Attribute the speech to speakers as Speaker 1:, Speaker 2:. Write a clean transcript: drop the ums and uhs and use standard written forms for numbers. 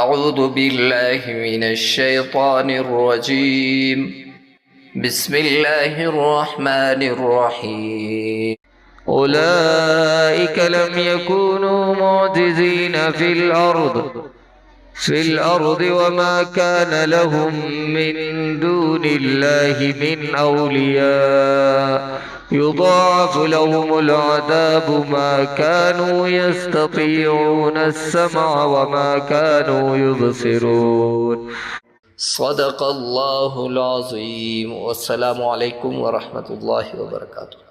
Speaker 1: أعوذ بالله من الشيطان الرجيم بسم الله الرحمن الرحيم أولئك لم يكونوا معجزين في الأرض وما كان لهم من دون الله من أولياء يضاعف لهم العذاب ما كانوا يستطيعون السمع وما كانوا يبصرون صدق الله العظيم والسلام عليكم ورحمة الله وبركاته